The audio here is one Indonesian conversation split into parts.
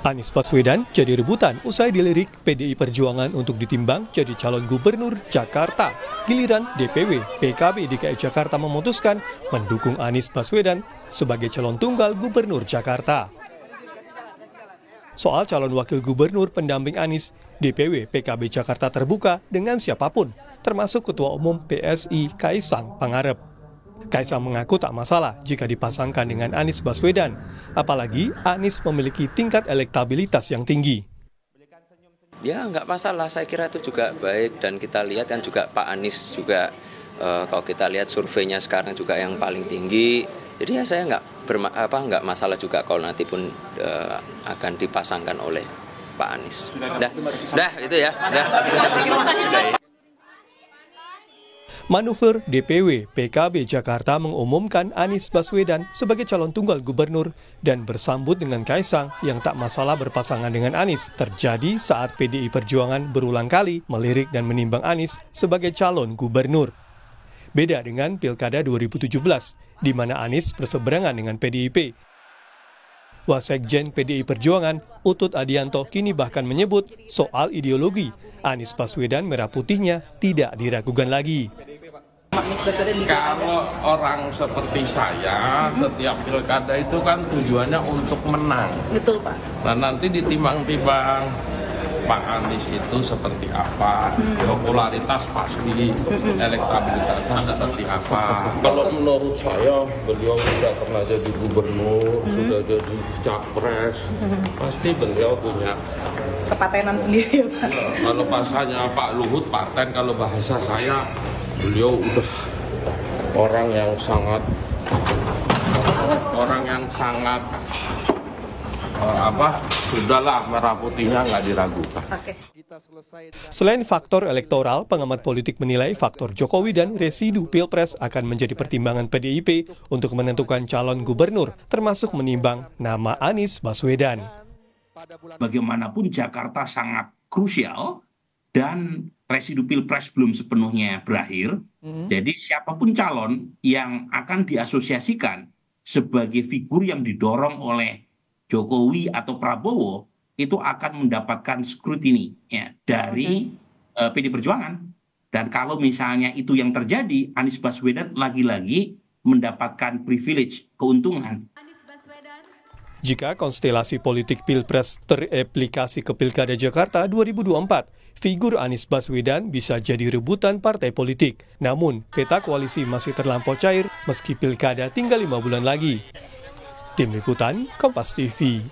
Anies Baswedan jadi rebutan usai dilirik PDI Perjuangan untuk ditimbang jadi calon gubernur Jakarta. Giliran DPW PKB DKI Jakarta memutuskan mendukung Anies Baswedan sebagai calon tunggal gubernur Jakarta. Soal calon wakil gubernur pendamping Anies, DPW PKB Jakarta terbuka dengan siapapun, termasuk Ketua Umum PSI Kaisang Pangarep. Kaisang mengaku tak masalah jika dipasangkan dengan Anies Baswedan, apalagi Anies memiliki tingkat elektabilitas yang tinggi. Ya nggak masalah, saya kira itu juga baik dan kita lihat kan juga Pak Anies juga kalau kita lihat surveinya sekarang juga yang paling tinggi. Jadi ya saya nggak masalah juga kalau nanti pun akan dipasangkan oleh Pak Anies. Dah itu ya. Manuver DPW PKB Jakarta mengumumkan Anies Baswedan sebagai calon tunggal gubernur dan bersambut dengan Kaisang yang tak masalah berpasangan dengan Anies terjadi saat PDI Perjuangan berulang kali melirik dan menimbang Anies sebagai calon gubernur. Beda dengan Pilkada 2017, di mana Anies berseberangan dengan PDIP. Wasekjen PDI Perjuangan, Utut Adianto kini bahkan menyebut soal ideologi, Anies Baswedan merah putihnya tidak diragukan lagi. Kalau orang seperti saya, setiap pilkada itu kan tujuannya untuk menang. Betul, Pak. Nah, nanti ditimbang-timbang Pak Anies itu seperti apa, popularitas pasti, elektabilitasnya seperti apa. Kalau menurut saya, beliau sudah pernah jadi gubernur, sudah jadi capres, pasti beliau punya kepatenan sendiri, Pak. Kalau bahasanya Pak Luhut paten, kalau bahasa saya beliau udah orang yang sangat sudahlah merah putihnya nggak diragukan. Selain faktor elektoral, pengamat politik menilai faktor Jokowi dan residu Pilpres akan menjadi pertimbangan PDIP untuk menentukan calon gubernur, termasuk menimbang nama Anies Baswedan. Bagaimanapun Jakarta sangat krusial dan residu Pilpres belum sepenuhnya berakhir. Jadi siapapun calon yang akan diasosiasikan sebagai figur yang didorong oleh Jokowi atau Prabowo itu akan mendapatkan scrutiny ya, dari PD Perjuangan. Dan kalau misalnya itu yang terjadi, Anies Baswedan lagi-lagi mendapatkan privilege, keuntungan. Jika konstelasi politik Pilpres tereplikasi ke Pilkada Jakarta 2024, figur Anies Baswedan bisa jadi rebutan partai politik. Namun, peta koalisi masih terlampau cair meski Pilkada tinggal 5 bulan lagi. Tim Liputan, Kompas TV.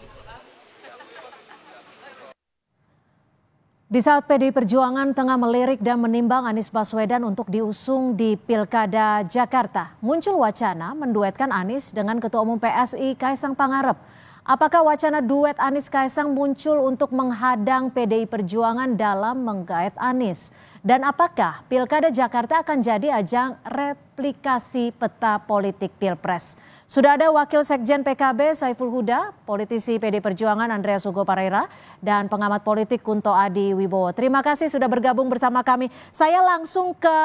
Di saat PDI Perjuangan tengah melirik dan menimbang Anies Baswedan untuk diusung di Pilkada Jakarta, muncul wacana menduetkan Anies dengan Ketua Umum PSI Kaisang Pangarep. Apakah wacana duet Anies Kaisang muncul untuk menghadang PDI Perjuangan dalam menggait Anies? Dan apakah Pilkada Jakarta akan jadi ajang replikasi peta politik Pilpres? Sudah ada Wakil Sekjen PKB Saiful Huda, politisi PDI Perjuangan Andreas Hugo Pareira, dan pengamat politik Kunto Adi Wibowo. Terima kasih sudah bergabung bersama kami. Saya langsung ke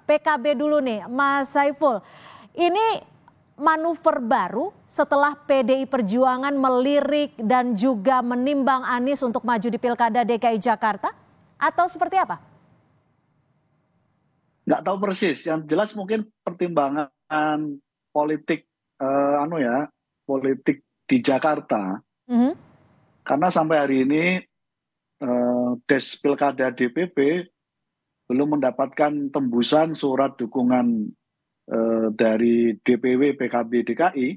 PKB dulu nih, Mas Saiful. Ini manuver baru setelah PDI Perjuangan melirik dan juga menimbang Anies untuk maju di Pilkada DKI Jakarta? Atau seperti apa? Nggak tahu persis, yang jelas mungkin pertimbangan politik politik di Jakarta. Karena sampai hari ini Des Pilkada DPP belum mendapatkan tembusan surat dukungan dari DPW PKB DKI,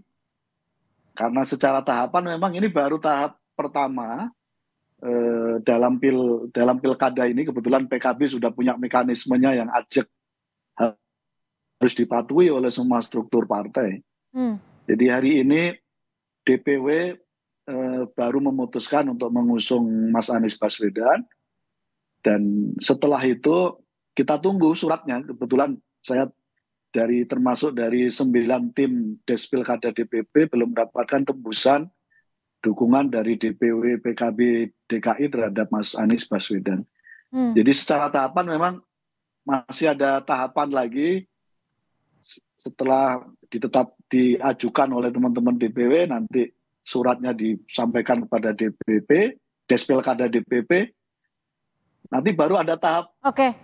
karena secara tahapan memang ini baru tahap pertama dalam pilkada ini. Kebetulan PKB sudah punya mekanismenya yang ajak harus dipatuhi oleh semua struktur partai. Jadi hari ini DPW baru memutuskan untuk mengusung Mas Anies Baswedan, dan setelah itu kita tunggu suratnya. Kebetulan saya termasuk dari 9 tim Des Pilkada DPP belum mendapatkan tembusan dukungan dari DPW PKB DKI terhadap Mas Anies Baswedan. Jadi secara tahapan memang masih ada tahapan lagi. Setelah diajukan oleh teman-teman DPW, nanti suratnya disampaikan kepada DPP, Des Pilkada DPP, nanti baru ada tahap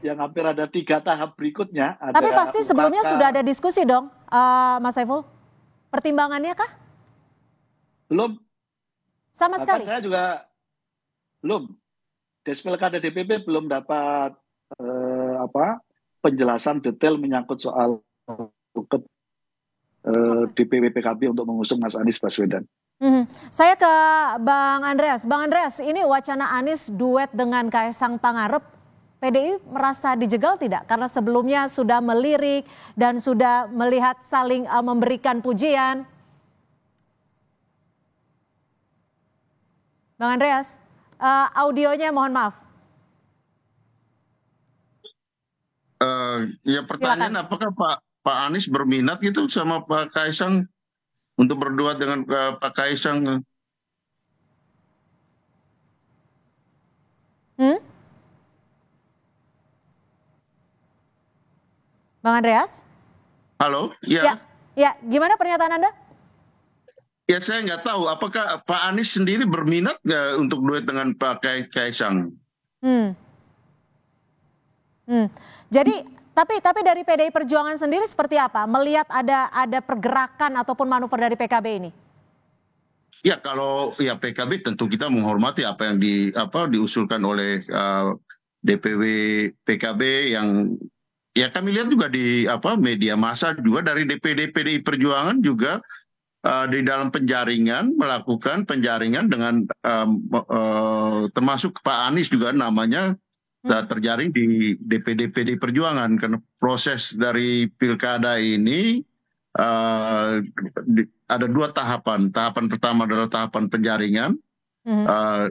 yang hampir ada 3 tahap berikutnya. Tapi pasti sebelumnya sudah ada diskusi dong, Mas Saiful? Pertimbangannya kah? Belum. Sama sekali? Saya juga belum. Des Pilkada DPP belum dapat penjelasan detail menyangkut soal DPW PKB untuk mengusung Mas Anies Baswedan. Saya ke Bang Andreas. Bang Andreas, ini wacana Anies duet dengan Kaisang Pangarep, PDI merasa dijegal tidak? Karena sebelumnya sudah melirik dan sudah melihat saling memberikan pujian. Bang Andreas, audionya mohon maaf. Ya pertanyaan, apakah Pak Anies berminat gitu sama Pak Kaisang untuk berdua dengan Pak Kaisang? Bang Andreas? Halo, ya. Ya, gimana pernyataan Anda? Ya saya nggak tahu, apakah Pak Anies sendiri berminat nggak untuk duet dengan Pak Kaisang? Jadi, tapi dari PDI Perjuangan sendiri seperti apa? Melihat ada pergerakan ataupun manuver dari PKB ini? Ya kalau ya PKB tentu kita menghormati apa yang diusulkan oleh DPW PKB yang ya kami lihat juga di media massa juga dari DPD PDI Perjuangan juga di dalam penjaringan melakukan penjaringan dengan termasuk Pak Anies juga namanya terjaring di DPD PDI Perjuangan karena proses dari pilkada ini ada 2 tahapan. Tahapan pertama adalah tahapan penjaringan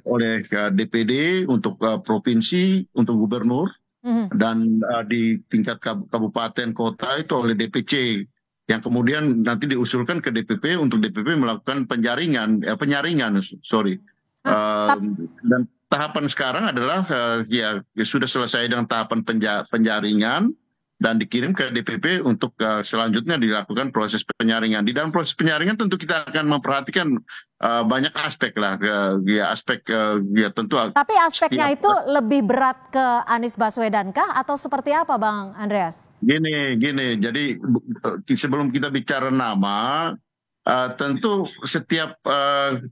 oleh DPD untuk provinsi, untuk gubernur, dan di tingkat kabupaten kota itu oleh DPC, yang kemudian nanti diusulkan ke DPP untuk DPP melakukan penyaringan. Dan tahapan sekarang adalah ya sudah selesai dengan tahapan penjaringan dan dikirim ke DPP untuk selanjutnya dilakukan proses penyaringan. Di dalam proses penyaringan tentu kita akan memperhatikan banyak aspek lah, tentu. Tapi aspeknya itu lebih berat ke Anies Baswedan kah atau seperti apa, Bang Andreas? Gini, jadi sebelum kita bicara nama, tentu setiap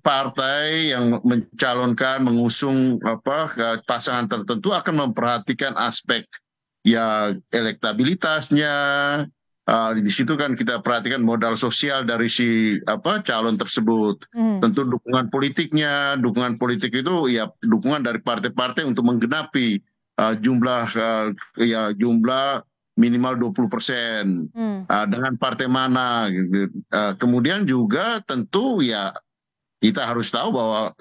partai yang mencalonkan, mengusung pasangan tertentu akan memperhatikan aspek ya elektabilitasnya. Di situ kan kita perhatikan modal sosial dari si calon tersebut. Tentu dukungan politiknya, dukungan politik itu ya dukungan dari partai-partai untuk menggenapi jumlah minimal 20% dengan partai mana gitu. Kemudian juga tentu ya kita harus tahu bahwa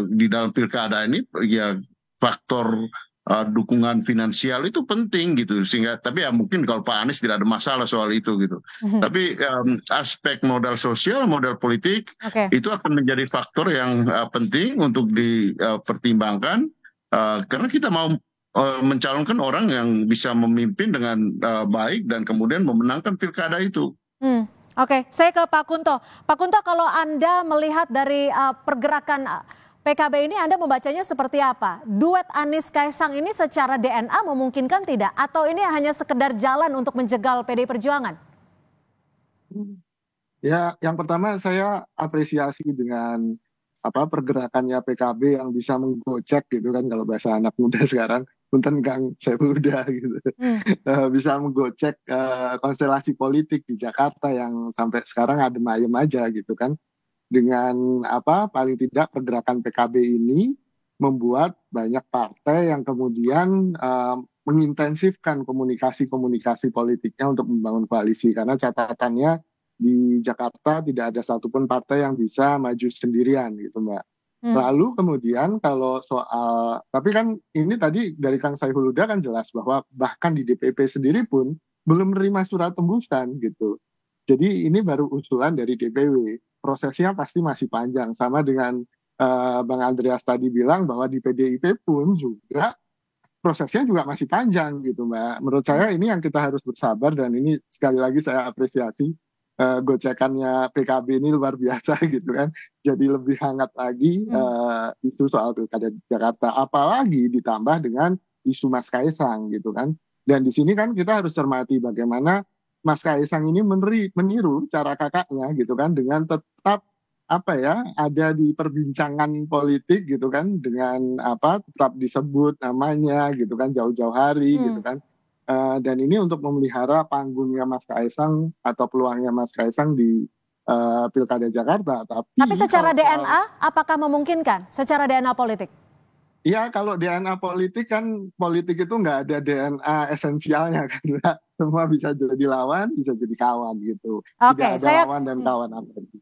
di dalam pilkada ini ya faktor dukungan finansial itu penting gitu, sehingga tapi ya mungkin kalau Pak Anies tidak ada masalah soal itu gitu. Tapi aspek modal sosial, modal politik itu akan menjadi faktor yang penting untuk dipertimbangkan karena kita mau mencalonkan orang yang bisa memimpin dengan baik dan kemudian memenangkan pilkada itu. Oke, saya ke Pak Kunto. Pak Kunto, kalau Anda melihat dari pergerakan PKB ini, Anda membacanya seperti apa? Duet Anies Kaisang ini secara DNA memungkinkan tidak? Atau ini hanya sekedar jalan untuk menjegal PDI Perjuangan? Ya, yang pertama saya apresiasi dengan pergerakannya PKB yang bisa menggocek gitu kan, kalau bahasa anak muda sekarang, punten Kang Saiful Huda gitu. Bisa menggocek konstelasi politik di Jakarta yang sampai sekarang adem ayem aja gitu kan. Dengan paling tidak pergerakan PKB ini membuat banyak partai yang kemudian mengintensifkan komunikasi politiknya untuk membangun koalisi, karena catatannya di Jakarta tidak ada satupun partai yang bisa maju sendirian gitu Mbak. Lalu kemudian kalau soal, tapi kan ini tadi dari Kang Saiful Huda kan jelas bahwa bahkan di DPP sendiri pun belum menerima surat tembusan gitu. Jadi ini baru usulan dari DPW. Prosesnya pasti masih panjang, sama dengan Bang Andreas tadi bilang bahwa di PDIP pun juga prosesnya juga masih panjang gitu Mbak. Menurut saya ini yang kita harus bersabar, dan ini sekali lagi saya apresiasi gocekannya PKB ini luar biasa gitu kan. Jadi lebih hangat lagi isu soal Pilkada Jakarta. Apalagi ditambah dengan isu Mas Kaisang gitu kan. Dan di sini kan kita harus cermati bagaimana Mas Kaisang ini meniru cara kakaknya gitu kan, dengan tetap ada di perbincangan politik gitu kan, dengan tetap disebut namanya gitu kan jauh-jauh hari gitu kan. Dan ini untuk memelihara panggungnya Mas Kaisang atau peluangnya Mas Kaisang di Pilkada Jakarta. Tapi secara DNA, apakah memungkinkan secara DNA politik? Iya, kalau DNA politik kan, politik itu nggak ada DNA esensialnya kan, semua bisa jadi lawan, bisa jadi kawan gitu. Tidak ada lawan dan kawan.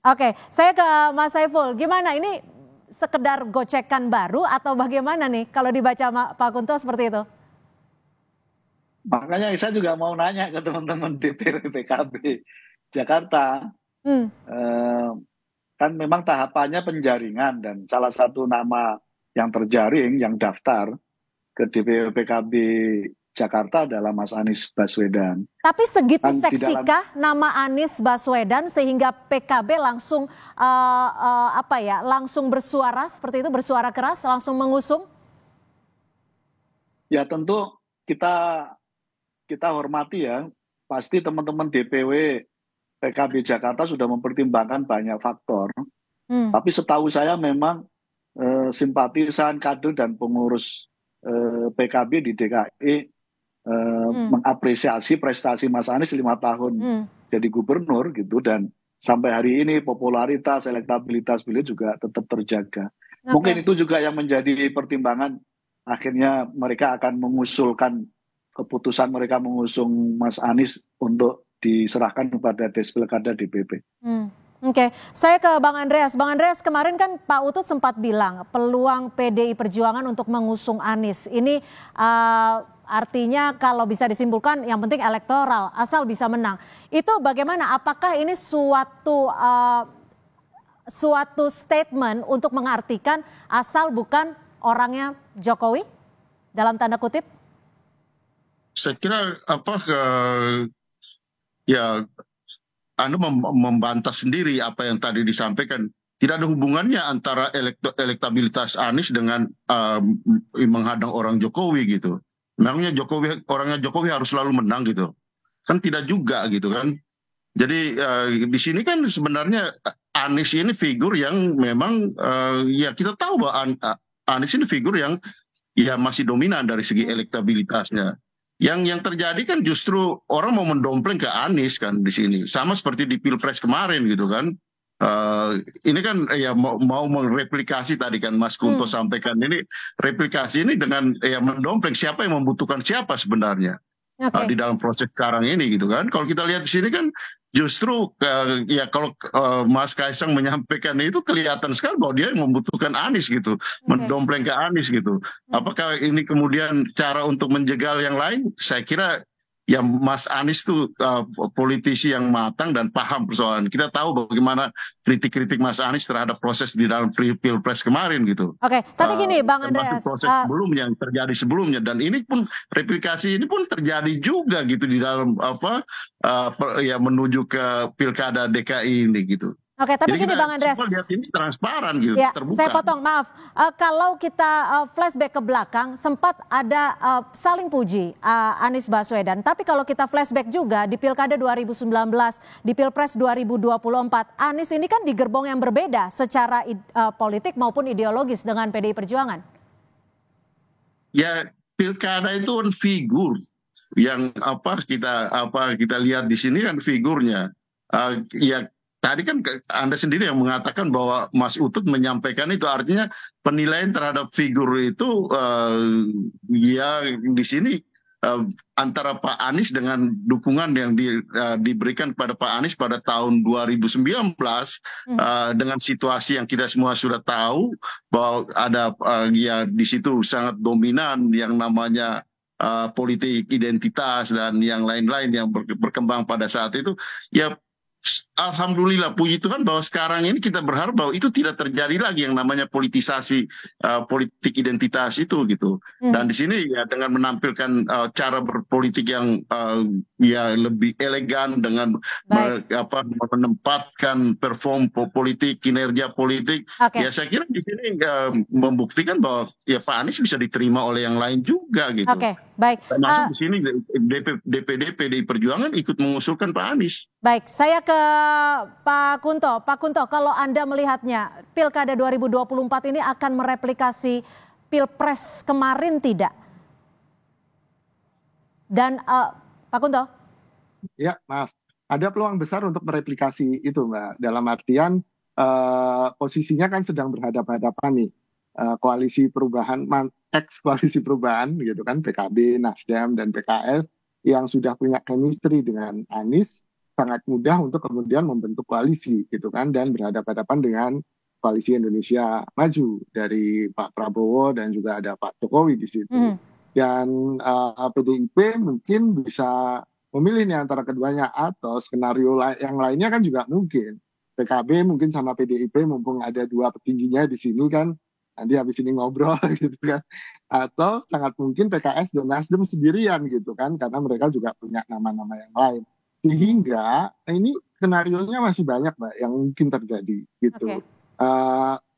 Oke, saya ke Mas Saiful. Gimana ini, sekedar gocekan baru atau bagaimana nih kalau dibaca Pak Kunto seperti itu? Makanya saya juga mau nanya ke teman-teman DPW PKB Jakarta. Kan memang tahapannya penjaringan, dan salah satu nama yang terjaring, yang daftar ke DPW PKB Jakarta adalah Mas Anies Baswedan. Tapi segitu seksikah nama Anies Baswedan sehingga PKB langsung langsung bersuara seperti itu, bersuara keras, langsung mengusung? Ya tentu kita hormati ya. Pasti teman-teman DPW PKB Jakarta sudah mempertimbangkan banyak faktor. Tapi setahu saya memang simpatisan, kader dan pengurus PKB di DKI mengapresiasi prestasi Mas Anies 5 tahun jadi gubernur gitu, dan sampai hari ini popularitas, elektabilitas beliau juga tetap terjaga. Mungkin itu juga yang menjadi pertimbangan akhirnya mereka akan mengusulkan keputusan mereka mengusung Mas Anies untuk diserahkan kepada Despilkada DPP. Oke, saya ke Bang Andreas. Bang Andreas, kemarin kan Pak Utut sempat bilang peluang PDI Perjuangan untuk mengusung Anies ini artinya kalau bisa disimpulkan yang penting elektoral, asal bisa menang. Itu bagaimana? Apakah ini suatu statement untuk mengartikan asal bukan orangnya Jokowi dalam tanda kutip? Saya kira Anda membantah sendiri apa yang tadi disampaikan. Tidak ada hubungannya antara elektabilitas Anies dengan menghadang orang Jokowi gitu. Memangnya orangnya Jokowi harus selalu menang gitu? Kan tidak juga gitu kan. Jadi di sini kan sebenarnya Anies ini figur yang memang ya kita tahu bahwa Anies ini figur yang ya masih dominan dari segi elektabilitasnya. Yang terjadi kan justru orang mau mendompleng ke Anies kan di sini, sama seperti di Pilpres kemarin gitu kan. Ini kan ya mau mereplikasi tadi kan Mas Kunto sampaikan, ini replikasi ini dengan ya mendompleng siapa yang membutuhkan siapa sebenarnya di dalam proses sekarang ini gitu kan. Kalau kita lihat di sini kan justru ya kalau Mas Kaisang menyampaikan itu kelihatan sekali bahwa dia membutuhkan Anies gitu, mendompleng ke Anies gitu. Apakah ini kemudian cara untuk menjegal yang lain? Saya kira ya Mas Anies tuh politisi yang matang dan paham persoalan. Kita tahu bagaimana kritik-kritik Mas Anies terhadap proses di dalam Pilpres kemarin gitu. Oke, tapi gini Bang Andreas. Termasuk proses sebelumnya yang terjadi sebelumnya, dan ini pun replikasi ini pun terjadi juga gitu di dalam ya menuju ke Pilkada DKI ini gitu. Oke, tapi gini Bang Andreas. Lihat ini transparan gitu, ya, terbuka. Saya potong, maaf. Kalau kita flashback ke belakang, sempat ada saling puji Anies Baswedan. Tapi kalau kita flashback juga di Pilkada 2019, di Pilpres 2024, Anies ini kan di gerbong yang berbeda secara politik maupun ideologis dengan PDI Perjuangan. Ya, Pilkada itu kan figur yang kita lihat di sini kan figurnya. Ya tadi kan Anda sendiri yang mengatakan bahwa Mas Utut menyampaikan itu, artinya penilaian terhadap figur itu ya di sini antara Pak Anies dengan dukungan yang diberikan kepada Pak Anies pada tahun 2019 dengan situasi yang kita semua sudah tahu bahwa ada ya di situ sangat dominan yang namanya politik identitas dan yang lain-lain yang berkembang pada saat itu, ya Alhamdulillah, puji Tuhan bahwa sekarang ini kita berharap bahwa itu tidak terjadi lagi yang namanya politisasi politik identitas itu gitu. Dan di sini ya dengan menampilkan cara berpolitik yang ya lebih elegan dengan menempatkan perform politik, kinerja politik. Ya saya kira di sini membuktikan bahwa ya Pak Anies bisa diterima oleh yang lain juga gitu. Baik. Termasuk di sini DPD PDI Perjuangan ikut mengusulkan Pak Anies. Baik, saya ke Pak Kunto. Pak Kunto, kalau Anda melihatnya, Pilkada 2024 ini akan mereplikasi Pilpres kemarin tidak? Dan Pak Kunto? Ya, maaf. Ada peluang besar untuk mereplikasi itu, Mbak. Dalam artian posisinya kan sedang berhadapan-hadapan nih. Koalisi perubahan, ex-koalisi perubahan gitu kan, PKB, Nasdem, dan PKS yang sudah punya chemistry dengan Anies, sangat mudah untuk kemudian membentuk koalisi gitu kan, dan berhadapan-hadapan dengan koalisi Indonesia Maju dari Pak Prabowo dan juga ada Pak Jokowi di situ. Dan PDIP mungkin bisa memilih nih antara keduanya, atau skenario yang lainnya kan juga mungkin. PKB mungkin sama PDIP mumpung ada dua petingginya di sini kan, nanti habis ini ngobrol gitu kan. Atau sangat mungkin PKS dan Nasdem sendirian gitu kan, karena mereka juga punya nama-nama yang lain. Sehingga ini skenarionya masih banyak Mbak yang mungkin terjadi gitu.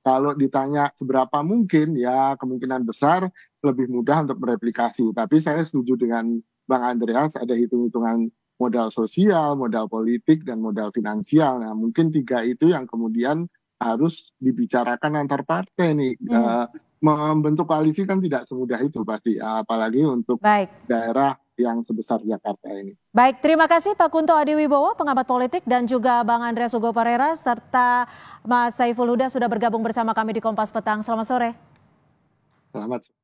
Kalau ditanya seberapa mungkin, ya kemungkinan besar lebih mudah untuk mereplikasi. Tapi saya setuju dengan Bang Andreas, ada hitung-hitungan modal sosial, modal politik, dan modal finansial. Nah mungkin tiga itu yang kemudian harus dibicarakan antar partai nih. Membentuk koalisi kan tidak semudah itu pasti, apalagi untuk daerah yang sebesar Jakarta ini. Baik, terima kasih Pak Kunto Adiwibowo, pengamat politik, dan juga Bang Andreas Hugo Parera, serta Mas Saiful Huda sudah bergabung bersama kami di Kompas Petang. Selamat sore. Selamat.